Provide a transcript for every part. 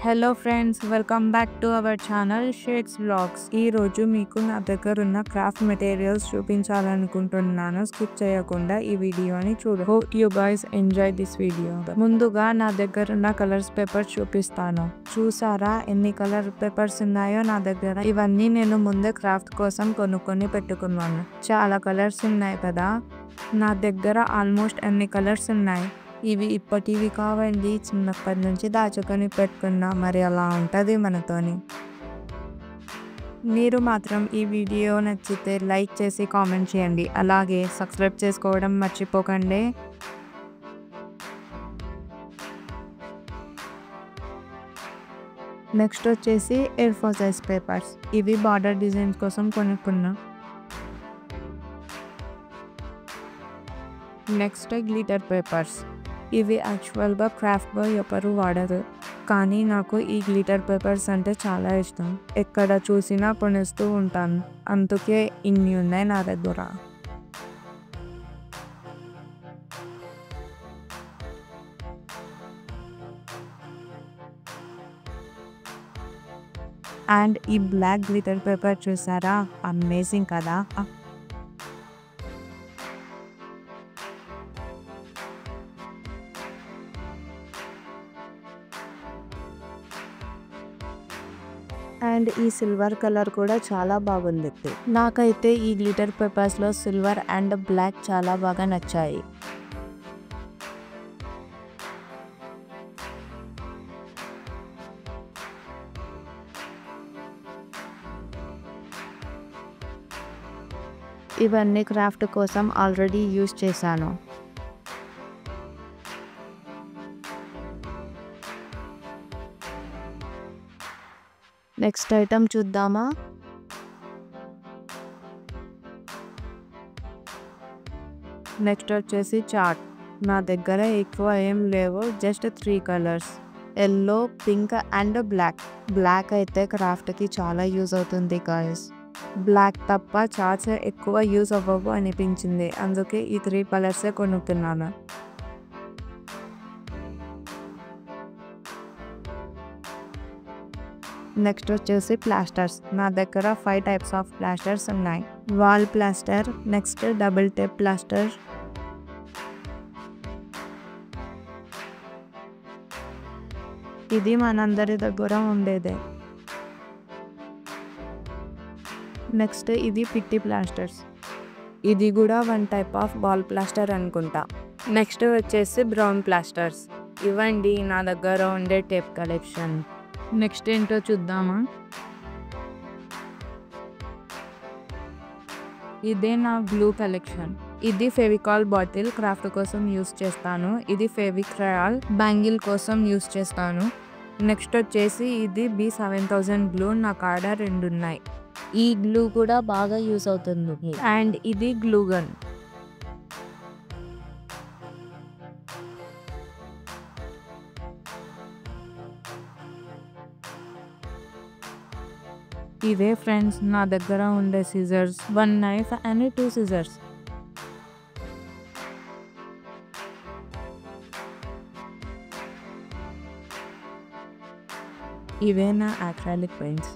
Hello friends, welcome back to our channel shakes vlogs. ఈ రోజు మీకు నా దగ్గర ఉన్న క్రాఫ్ట్ మెటీరియల్స్ చూపించాలనుకుంటున్నాను. స్కిప్ చేయకుండా ఈ వీడియోని చూడు. Hope you guys enjoy this video. ముందుగా నా దగ్గర ఉన్న కలర్స్ పేపర్స్ చూపిస్తాను. చూసారా ఎన్ని కలర్ పేపర్స్ ఉన్నాయో నా దగ్గర? ఇవన్నీ నేను ముందే క్రాఫ్ట్ కోసం కొనుక్కొని పెట్టుకున్నాను. చాలా కలర్స్ ఉన్నాయి కదా. నా దగ్గర ఆల్మోస్ట్ అన్ని కలర్స్ ఉన్నాయి. ఇవి ఇప్పటివి కావండి, చిన్నప్పటి నుంచి దాచుకొని పెట్టుకున్నా. మరి అలా ఉంటుంది మనతోని. మీరు మాత్రం ఈ వీడియో నచ్చితే లైక్ చేసి కామెంట్ చేయండి. అలాగే సబ్స్క్రైబ్ చేసుకోవడం మర్చిపోకండి. నెక్స్ట్ వచ్చేసి A4 సైజ్ పేపర్స్. ఇవి బార్డర్ డిజైన్స్ కోసం కొనుక్కున్నా. Next glitter papers. ఇవి యాక్చువల్గా క్రాఫ్ట్ బాయ్ ఎవరు వాడరు, కానీ నాకు ఈ గ్లిటర్ పేపర్స్ అంటే చాలా ఇష్టం. ఎక్కడ చూసినా కొనేస్తూ ఉంటాను, అందుకే ఇన్ని ఉన్నాయి నా దగ్గర. అండ్ ఈ బ్లాక్ గ్లిటర్ పేపర్ చూసారా, అమేజింగ్ కదా. అండ్ ఈ సిల్వర్ కలర్ కూడా చాలా బాగుంది. నాకైతే ఈ గ్లిటర్ పేపర్స్లో సిల్వర్ అండ్ బ్లాక్ చాలా బాగా నచ్చాయి. ఇవన్నీ క్రాఫ్ట్ కోసం ఆల్రెడీ యూజ్ చేశాను. నెక్స్ట్ ఐటమ్ చూద్దామా. నెక్స్ట్ వచ్చేసి చార్ట్. నా దగ్గర ఎక్కువ ఏం లేవు, just 3 colours, yellow, pink and black. Black అయితే క్రాఫ్ట్కి చాలా యూజ్ అవుతుంది గాయస్. బ్లాక్ తప్ప చార్ట్స్ ఎక్కువ యూజ్ అవ్వవు అనిపించింది, అందుకే ఈ 3 కలర్సే కొనుక్కున్నాను. నెక్స్ట్ వచ్చేసి ప్లాస్టర్స్. నా దగ్గర 5 టైప్స్ ఆఫ్ ప్లాస్టర్స్ ఉన్నాయి. Wall plaster, next double tape plaster, ఇది మనందరి దగ్గర ఉండేదే. నెక్స్ట్ ఇది పిట్టి ప్లాస్టర్స్. ఇది కూడా 1 టైప్ ఆఫ్ వాల్ ప్లాస్టర్ అనుకుంటా. నెక్స్ట్ వచ్చేసి బ్రౌన్ ప్లాస్టర్స్. ఇవ్వండి నా దగ్గర ఉండే టేప్ కలెక్షన్. నెక్స్ట్ ఏంటో చూద్దామా. ఇదే నా గ్లూ కలెక్షన్. ఇది ఫెవికాల్ బాటిల్ క్రాఫ్ట్ కోసం యూస్ చేస్తాను. ఇది ఫెవిక్రయాల్ బ్యాంగిల్ కోసం యూస్ చేస్తాను. నెక్స్ట్ వచ్చేసి ఇది B7000 గ్లూ. నా కాడ 2 ఉన్నాయి. ఈ గ్లూ కూడా బాగా యూస్ అవుతుంది. అండ్ ఇది గ్లూ గన్. ఇదే ఫ్రెండ్స్ నా దగ్గర ఉండే సిజర్స్, 1 నైఫ్ అండ్ 2 సిజర్స్. ఇవే నా అక్రాలిక్ పెయింట్స్.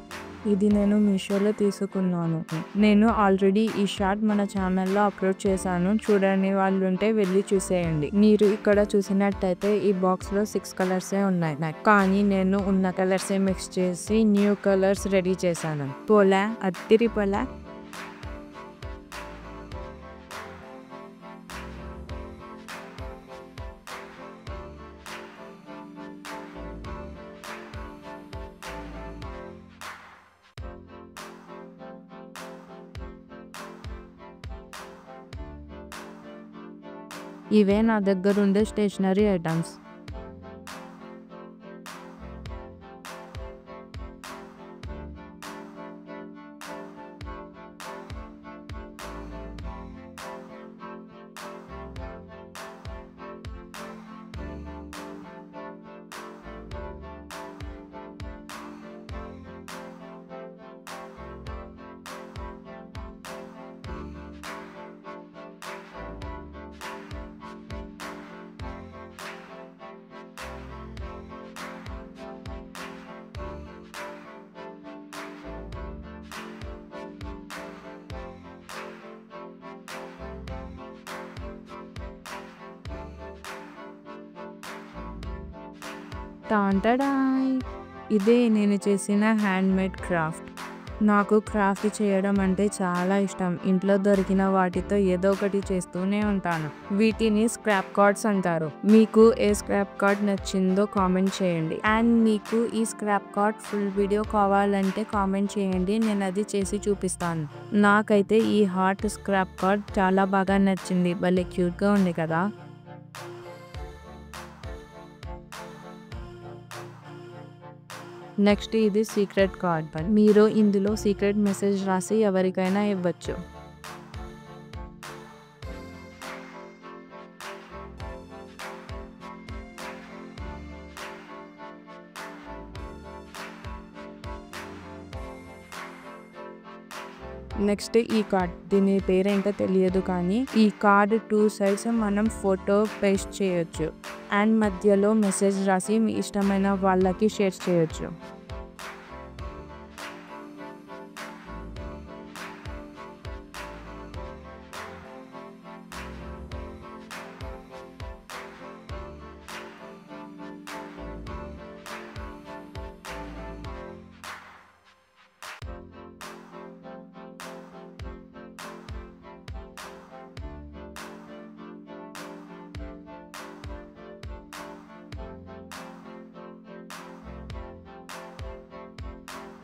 ఇది నేను మీషోలో తీసుకున్నాను. నేను ఆల్రెడీ ఈ షార్ట్ మన ఛానల్లో అప్లోడ్ చేశాను, చూడని వాళ్ళు ఉంటే వెళ్ళి చూసేయండి. మీరు ఇక్కడ చూసినట్టయితే ఈ బాక్స్లో 6 కలర్సే ఉన్నాయి, కానీ నేను ఉన్న కలర్సే మిక్స్ చేసి న్యూ కలర్స్ రెడీ చేశాను. పోలా అత్తిరి పోలా. ఇవే నా దగ్గర ఉండే స్టేషనరీ ఐటమ్స్. టాంటడాయ్! ఇదే నేను చేసిన హ్యాండ్‌మేడ్ క్రాఫ్ట్. నాకు క్రాఫ్ట్ చేయడం అంటే చాలా ఇష్టం. ఇంట్లో దొరికిన వాటితో ఏదో ఒకటి చేస్తూనే ఉంటాను. వీటిని స్క్రాప్ కార్డ్స్ అంటారు. మీకు ఏ స్క్రాప్ కార్డ్ నచ్చిందో కామెంట్ చేయండి. అండ్ మీకు ఈ స్క్రాప్ కార్డ్ ఫుల్ వీడియో కావాలంటే కామెంట్ చేయండి. నేను అది చేసి చూపిస్తాను. నాకైతే ఈ హార్ట్ స్క్రాప్ కార్డ్ చాలా బాగా నచ్చింది. భలే క్యూట్‌గా ఉంది కదా! నెక్స్ట్ ఇది సీక్రెట్ కార్డ్. మీరు ఇందులో సీక్రెట్ మెసేజ్ రాసి ఎవరికైనా ఇవ్వచ్చు. నెక్స్ట్ ఈ కార్డ్. దీని పేరేంటో తెలియదు కానీ ఈ కార్డ్ 2 సైడ్స్ మనం ఫోటో పేస్ట్ చేయొచ్చు. అండ్ మధ్యలో మెసేజ్ రాసి మీ ఇష్టమైన వాళ్ళకి షేర్ చేయొచ్చు.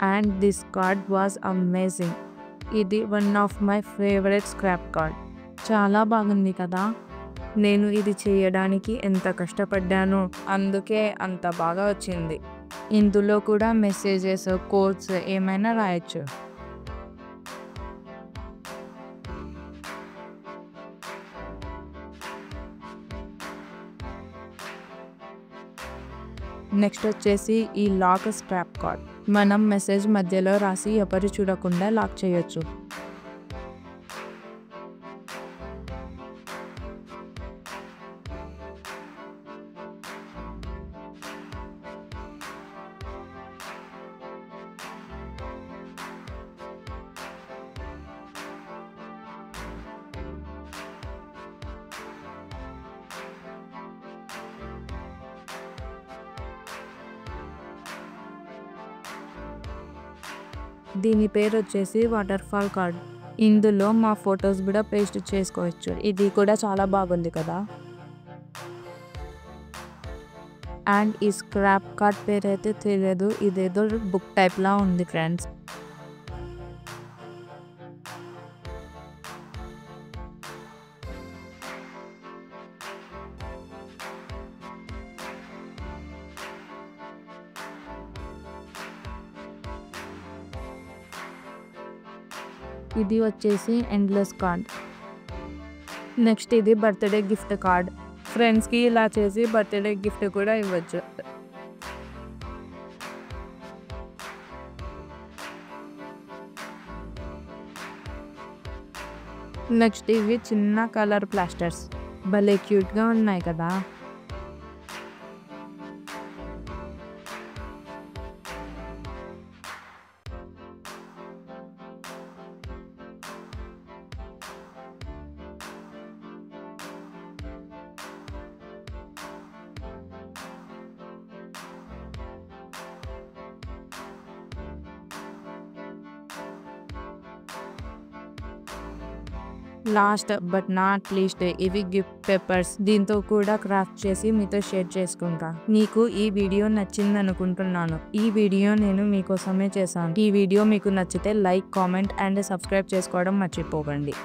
And this card was amazing. ఇది one of my favourite scrap card. చాలా బాగుంది కదా! నేను ఇది చేయడానికి ఎంత కష్టపడ్డానో అందుకే అంత బాగా వచ్చింది. ఇందులో కూడా మెసేజెస్, కోట్స్ ఏమైనా రాయొచ్చు. నెక్స్ట్ వచ్చేసి ఈ లాక్ స్క్రాప్ కార్డ్. మనం మెసేజ్ మధ్యలో రాసి ఎవరు చూడకుండా లాక్ చేయొచ్చు. దీని పేరు వచ్చేసి వాటర్ఫాల్ కార్డ్. ఇందులో మా ఫొటోస్ కూడా పేస్ట్ చేసుకోవచ్చు. ఇది కూడా చాలా బాగుంది కదా! అండ్ ఈ స్క్రాప్ కార్డ్ పేరైతే తెలియదు. ఇదేదో బుక్ టైప్లా ఉంది ఫ్రెండ్స్. ఇది వచ్చేసి ఎండ్లెస్ కార్డ్. నెక్స్ట్ ఇది బర్త్డే గిఫ్ట్ కార్డ్. ఫ్రెండ్స్కి ఇలా చేసి బర్త్డే గిఫ్ట్ కూడా ఇవ్వచ్చు. నెక్స్ట్ ఇవి చిన్న కలర్ ప్లాస్టర్స్. భలే క్యూట్గా ఉన్నాయి కదా! లాస్ట్ బట్ నాట్ లీస్ట్ ఇవి గిఫ్ట్ పేపర్స్. దీంతో కూడా క్రాఫ్ట్ చేసి మీతో షేర్ చేసుకుంటా. మీకు ఈ వీడియో నచ్చింది అనుకుంటున్నాను. ఈ వీడియో నేను మీకోసమే చేశాను. ఈ వీడియో మీకు నచ్చితే లైక్, కామెంట్ అండ్ సబ్స్క్రైబ్ చేసుకోవడం మర్చిపోకండి.